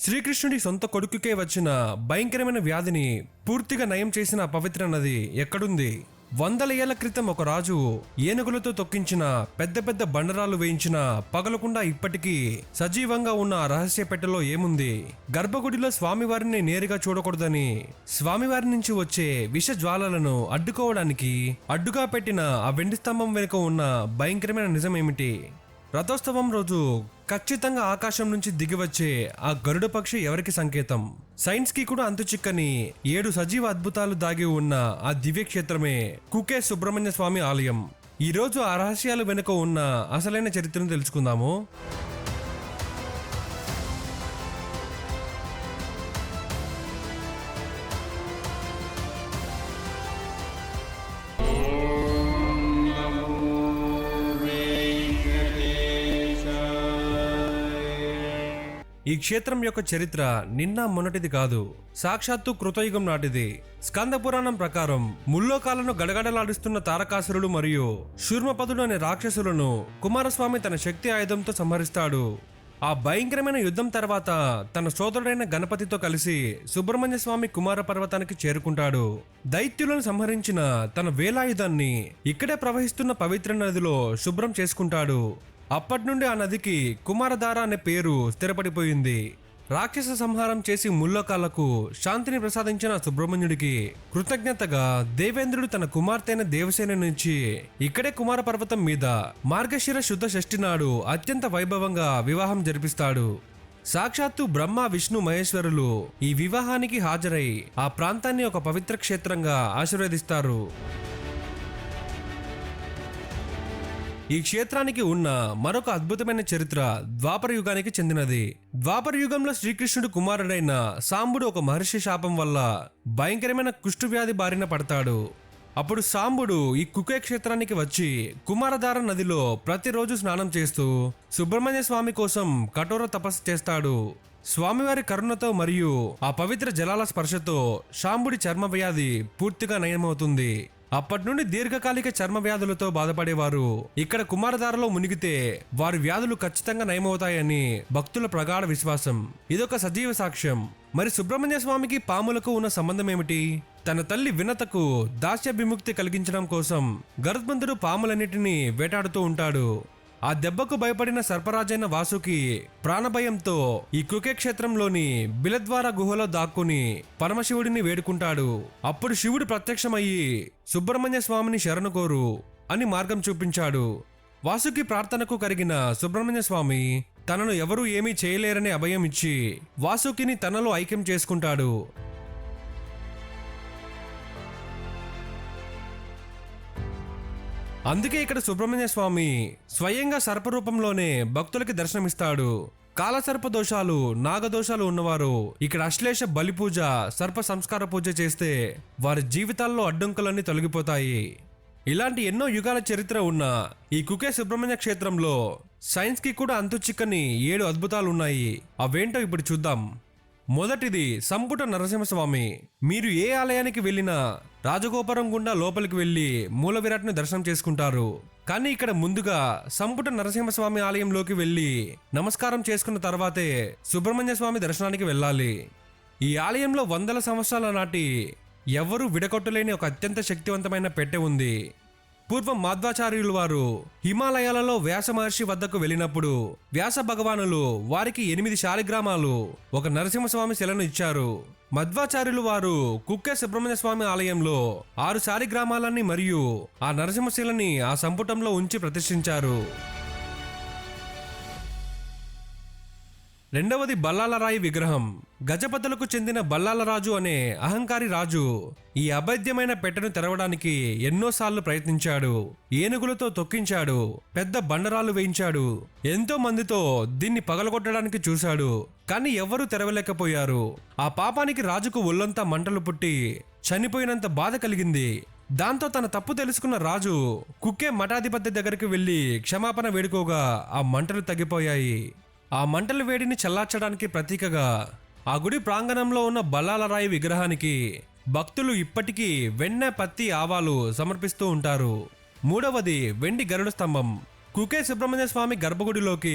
శ్రీకృష్ణుడి సొంత కొడుకుకే వచ్చిన భయంకరమైన వ్యాధిని పూర్తిగా నయం చేసిన పవిత్ర నది ఎక్కడుంది? వందల ఏళ్ల క్రితం ఒక రాజు ఏనుగులతో తొక్కించిన పెద్ద పెద్ద బండరాలు వేయించిన పగలకుండా ఇప్పటికీ సజీవంగా ఉన్న రహస్య పెట్టెలో ఏముంది? గర్భగుడిలో స్వామివారిని నేరుగా చూడకూడదని స్వామివారి నుంచి వచ్చే విష జ్వాలలను అడ్డుకోవడానికి అడ్డుగా పెట్టిన ఆ వెండి స్తంభం వెనుక ఉన్న భయంకరమైన నిజమేమిటి? రథోత్సవం రోజు ఖచ్చితంగా ఆకాశం నుంచి దిగివచ్చే ఆ గరుడ పక్షి ఎవరికి సంకేతం? సైన్స్ కి కూడా అంతు చిక్కని 7 సజీవ అద్భుతాలు దాగి ఉన్న ఆ దివ్య క్షేత్రమే కుకే సుబ్రహ్మణ్య స్వామి ఆలయం. ఈ రోజు ఆ రహస్యాలు వెనుక ఉన్న అసలైన చరిత్రను తెలుసుకుందాము. ఈ క్షేత్రం యొక్క చరిత్ర నిన్న మొన్నటిది కాదు, సాక్షాత్తు కృతయుగం నాటిది. స్కంద పురాణం ప్రకారం ముల్లోకాలను గడగడలాడిస్తున్న తారకాసురుడు మరియు శూర్మపదుడు అనే రాక్షసులను కుమారస్వామి తన శక్తి ఆయుధంతో సంహరిస్తాడు. ఆ భయంకరమైన యుద్ధం తర్వాత తన సోదరుడైన గణపతితో కలిసి సుబ్రహ్మణ్య స్వామి కుమార పర్వతానికి చేరుకుంటాడు. దైత్యులను సంహరించిన తన వేలాయుధాన్ని ఇక్కడే ప్రవహిస్తున్న పవిత్ర నదిలో శుభ్రం చేసుకుంటాడు. అప్పటి నుండి ఆ నదికి కుమారధార అనే పేరు స్థిరపడిపోయింది. రాక్షస సంహారం చేసి ముల్లోకాలకు శాంతిని ప్రసాదించిన సుబ్రహ్మణ్యుడికి కృతజ్ఞతగా దేవేంద్రుడు తన కుమార్తెన దేవసేన నుంచి ఇక్కడే కుమార పర్వతం మీద మార్గశిర శుద్ధ షష్ఠి నాడు అత్యంత వైభవంగా వివాహం జరిపిస్తాడు. సాక్షాత్తు బ్రహ్మ విష్ణు మహేశ్వరులు ఈ వివాహానికి హాజరై ఆ ప్రాంతాన్ని ఒక పవిత్ర క్షేత్రంగా ఆశీర్వదిస్తారు. ఈ క్షేత్రానికి ఉన్న మరొక అద్భుతమైన చరిత్ర ద్వాపర యుగానికి చెందినది. ద్వాపర యుగంలో శ్రీకృష్ణుడు కుమారుడైన సాంబుడు ఒక మహర్షి శాపం వల్ల భయంకరమైన కుష్ఠవ్యాధి బారిన పడతాడు. అప్పుడు సాంబుడు ఈ కుకే క్షేత్రానికి వచ్చి కుమారధార నదిలో ప్రతిరోజు స్నానం చేస్తూ సుబ్రహ్మణ్య స్వామి కోసం కఠోర తపస్సు చేస్తాడు. స్వామివారి కరుణతో మరియు ఆ పవిత్ర జలాల స్పర్శతో సాంబుడి చర్మ వ్యాధి పూర్తిగా నయమవుతుంది. అప్పటి నుండి దీర్ఘకాలిక చర్మ వ్యాధులతో బాధపడేవారు ఇక్కడ కుమారధారలో మునిగితే వారి వ్యాధులు ఖచ్చితంగా నయమవుతాయని భక్తుల ప్రగాఢ విశ్వాసం. ఇదొక సజీవ సాక్ష్యం. మరి సుబ్రహ్మణ్య స్వామికి పాములకు ఉన్న సంబంధం ఏమిటి? తన తల్లి వినతకు దాస్య విముక్తి కలిగించడం కోసం గరుత్మంతుడు పాములన్నిటినీ వేటాడుతూ ఉంటాడు. ఆ దెబ్బకు భయపడిన సర్పరాజైన వాసుకి ప్రాణభయంతో ఈ కుకే క్షేత్రంలోని బిలద్వార గుహలో దాక్కుని పరమశివుడిని వేడుకుంటాడు. అప్పుడు శివుడు ప్రత్యక్షమయ్యి సుబ్రహ్మణ్య స్వామిని శరణు కోరు అని మార్గం చూపించాడు. వాసుకి ప్రార్థనకు కరిగిన సుబ్రహ్మణ్య స్వామి తనను ఎవరూ ఏమీ చేయలేరని అభయం ఇచ్చి వాసుకిని తనలో ఐక్యం చేసుకుంటాడు. అందుకే ఇక్కడ సుబ్రహ్మణ్య స్వామి స్వయంగా సర్పరూపంలోనే భక్తులకి దర్శనమిస్తాడు. కాలసర్ప దోషాలు, నాగదోషాలు ఉన్నవారు ఇక్కడ అశ్లేష బలి పూజ, సర్ప సంస్కార పూజ చేస్తే వారి జీవితాల్లో అడ్డంకులన్నీ తొలగిపోతాయి. ఇలాంటి ఎన్నో యుగాల చరిత్ర ఉన్న ఈ కుకే సుబ్రహ్మణ్య క్షేత్రంలో సైన్స్ కి కూడా అంతు చిక్కని 7 అద్భుతాలు ఉన్నాయి. అవేంటో ఇప్పుడు చూద్దాం. మొదటిది సంపుట నరసింహస్వామి. మీరు ఏ ఆలయానికి వెళ్ళినా రాజగోపురం గుండా లోపలికి వెళ్లి మూల విరాట్ను దర్శనం చేసుకుంటారు. కానీ ఇక్కడ ముందుగా సంపుట నరసింహస్వామి ఆలయంలోకి వెళ్లి నమస్కారం చేసుకున్న తర్వాతే సుబ్రహ్మణ్య స్వామి దర్శనానికి వెళ్ళాలి. ఈ ఆలయంలో వందల సంవత్సరాల నాటి ఎవరూ విడగొట్టలేని ఒక అత్యంత శక్తివంతమైన పెట్టె ఉంది. పూర్వం మాధ్వాచార్యులు వారు హిమాలయాలలో వ్యాస మహర్షి వద్దకు వెళ్ళినప్పుడు వ్యాస భగవానులు వారికి 8 శాలిగ్రామాలు, ఒక నరసింహస్వామి శిలను ఇచ్చారు. మధ్వాచార్యులు వారు కుక్కే సుబ్రహ్మణ్య స్వామి ఆలయంలో 6 శాలిగ్రామాలని మరియు ఆ నరసింహశిలని ఆ సంపుటంలో ఉంచి ప్రతిష్ఠించారు. రెండవది బల్లాలరాయి విగ్రహం. గజపతులకు చెందిన బల్లాలరాజు అనే అహంకారి రాజు ఈ అభేద్యమైన పెట్టెను తెరవడానికి ఎన్నోసార్లు ప్రయత్నించాడు. ఏనుగులతో తొక్కించాడు, పెద్ద బండరాలు వేయించాడు, ఎంతో మందితో దీన్ని పగలగొట్టడానికి చూశాడు. కానీ ఎవ్వరూ తెరవలేకపోయారు. ఆ పాపానికి రాజుకు ఒళ్ళంతా మంటలు పుట్టి చనిపోయినంత బాధ కలిగింది. దాంతో తన తప్పు తెలుసుకున్న రాజు కుక్కే మఠాధిపతి దగ్గరికి వెళ్లి క్షమాపణ వేడుకోగా ఆ మంటలు తగ్గిపోయాయి. ఆ మంటల వేడిని చల్లార్చడానికి ప్రతీకగా ఆ గుడి ప్రాంగణంలో ఉన్న బల్లాలరాయి విగ్రహానికి భక్తులు ఇప్పటికీ వెన్న, పత్తి, ఆవాలు సమర్పిస్తూ ఉంటారు. మూడవది వెండి గరుడ స్తంభం. కుకే సుబ్రహ్మణ్య స్వామి గర్భగుడిలోకి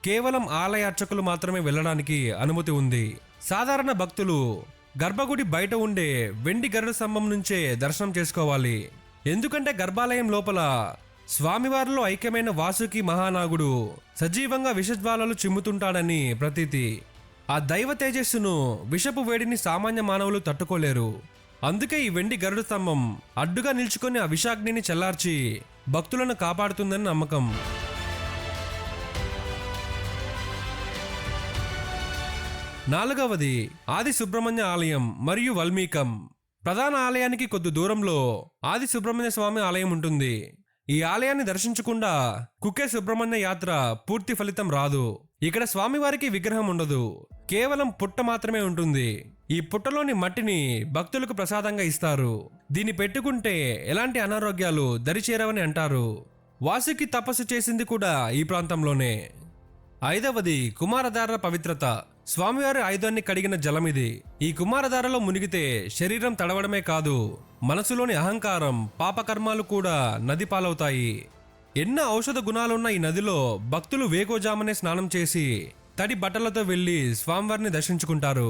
కేవలం ఆలయ అర్చకులు మాత్రమే వెళ్ళడానికి అనుమతి ఉంది. సాధారణ భక్తులు గర్భగుడి బయట ఉండే వెండి గరుడ స్తంభం నుంచే దర్శనం చేసుకోవాలి. ఎందుకంటే గర్భాలయం లోపల స్వామివారిలో ఐక్యమైన వాసుకి మహానాగుడు సజీవంగా విషజ్వాలలు చిమ్ముతుంటాడని ప్రతీతి. ఆ దైవ తేజస్సును, విషపు వేడిని సామాన్య మానవులు తట్టుకోలేరు. అందుకే ఈ వెండి గరుడ స్తంభం అడ్డుగా నిల్చుకొని ఆ విషాగ్నిని చల్లార్చి భక్తులను కాపాడుతుందని నమ్మకం. నాలుగవది ఆది సుబ్రహ్మణ్య ఆలయం మరియు వల్మీకం. ప్రధాన ఆలయానికి కొద్ది దూరంలో ఆది సుబ్రహ్మణ్య స్వామి ఆలయం ఉంటుంది. ఈ ఆలయాన్ని దర్శించకుండా కుక్కే సుబ్రహ్మణ్య యాత్ర పూర్తి ఫలితం రాదు. ఇక్కడ స్వామివారికి విగ్రహం ఉండదు, కేవలం పుట్ట మాత్రమే ఉంటుంది. ఈ పుట్టలోని మట్టిని భక్తులకు ప్రసాదంగా ఇస్తారు. దీన్ని పెట్టుకుంటే ఎలాంటి అనారోగ్యాలు దరిచేరవని అంటారు. వాసుకి తపస్సు చేసింది కూడా ఈ ప్రాంతంలోనే. ఐదవది కుమారధార పవిత్రత. స్వామివారి ఆయుధాన్ని కడిగిన జలమిది. ఈ కుమారధారలో మునిగితే శరీరం తడవడమే కాదు, మనసులోని అహంకారం, పాపకర్మాలు కూడా నది పాలవుతాయి. ఎన్నో ఔషధ గుణాలున్న ఈ నదిలో భక్తులు వేకోజామనే స్నానం చేసి తడి బట్టలతో వెళ్లి స్వామివారిని దర్శించుకుంటారు.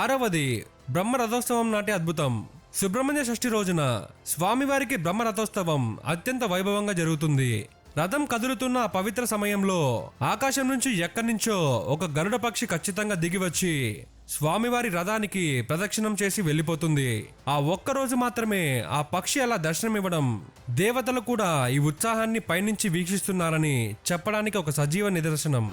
ఆరవది బ్రహ్మరథోత్సవం నాటి అద్భుతం. సుబ్రహ్మణ్య షష్ఠి రోజున స్వామివారికి బ్రహ్మరథోత్సవం అత్యంత వైభవంగా జరుగుతుంది. రథం కదులుతున్న ఆ పవిత్ర సమయంలో ఆకాశం నుంచి ఎక్కడి నుంచో ఒక గరుడ పక్షి ఖచ్చితంగా దిగివచ్చి స్వామివారి రథానికి ప్రదక్షిణం చేసి వెళ్ళిపోతుంది. ఆ ఒక్కరోజు మాత్రమే ఆ పక్షి అలా దర్శనమివ్వడం దేవతలు కూడా ఈ ఉత్సాహాన్ని పైనుంచి వీక్షిస్తున్నారని చెప్పడానికి ఒక సజీవ నిదర్శనం.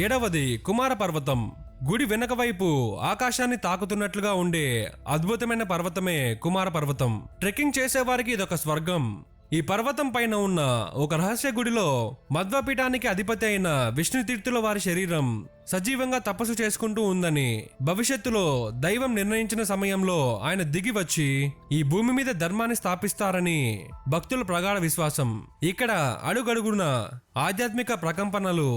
ఏడవది కుమార పర్వతం. గుడి వెనక వైపు ఆకాశాన్ని తాకుతున్నట్లుగా ఉండే అద్భుతమైన పర్వతమే కుమార పర్వతం. ట్రెక్కింగ్ చేసేవారికి ఇదొక స్వర్గం. ఈ పర్వతం పైన ఉన్న ఒక రహస్య గుడిలో మధ్వపీఠానికి అధిపతి అయిన విష్ణుతీర్థుల వారి శరీరం సజీవంగా తపస్సు చేసుకుంటూ ఉందని, భవిష్యత్తులో దైవం నిర్ణయించిన సమయంలో ఆయన దిగి వచ్చి ఈ భూమి మీద ధర్మాన్ని స్థాపిస్తారని భక్తుల ప్రగాఢ విశ్వాసం. ఇక్కడ అడుగడుగున ఆధ్యాత్మిక ప్రకంపనలు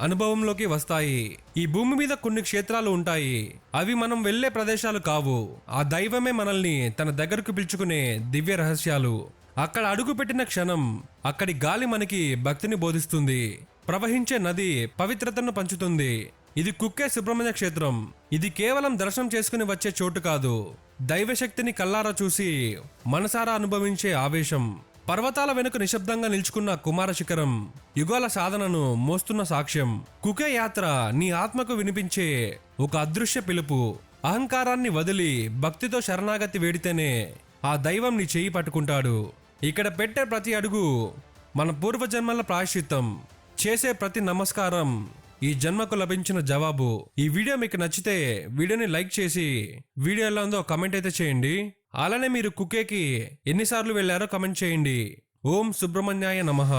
అనుభవంలోకి వస్తాయి. ఈ భూమి మీద కొన్ని క్షేత్రాలు ఉంటాయి, అవి మనం వెళ్లే ప్రదేశాలు కావు. ఆ దైవమే మనల్ని తన దగ్గరకు పిలుచుకునే దివ్య రహస్యాలు. అక్కడ అడుగు పెట్టిన క్షణం అక్కడి గాలి మనకి భక్తిని బోధిస్తుంది. ప్రవహించే నది పవిత్రతను పంచుతుంది. ఇది కుక్కే సుబ్రహ్మణ్య క్షేత్రం. ఇది కేవలం దర్శనం చేసుకుని వచ్చే చోటు కాదు, దైవశక్తిని కల్లారా చూసి మనసారా అనుభవించే ఆవేశం. పర్వతాల వెనుక నిశ్శబ్దంగా నిల్చుకున్న కుమార శిఖరం యుగాల సాధనను మోస్తున్న సాక్ష్యం. కుకే యాత్ర నీ ఆత్మకు వినిపించే ఒక అదృశ్య పిలుపు. అహంకారాన్ని వదిలి భక్తితో శరణాగతి వేడితేనే ఆ దైవం నీ చేయి పట్టుకుంటాడు. ఇక్కడ పెట్టే ప్రతి అడుగు మన పూర్వజన్మల ప్రాయశ్చిత్తం. చేసే ప్రతి నమస్కారం ఈ జన్మకు లభించిన జవాబు. ఈ వీడియో మీకు నచ్చితే వీడియోని లైక్ చేసి వీడియో ఎలా ఉందో కమెంట్ అయితే చేయండి. అలానే మీరు కుకేకి ఎన్నిసార్లు వెళ్ళారో కమెంట్ చేయండి. ఓం సుబ్రహ్మణ్యాయ నమః.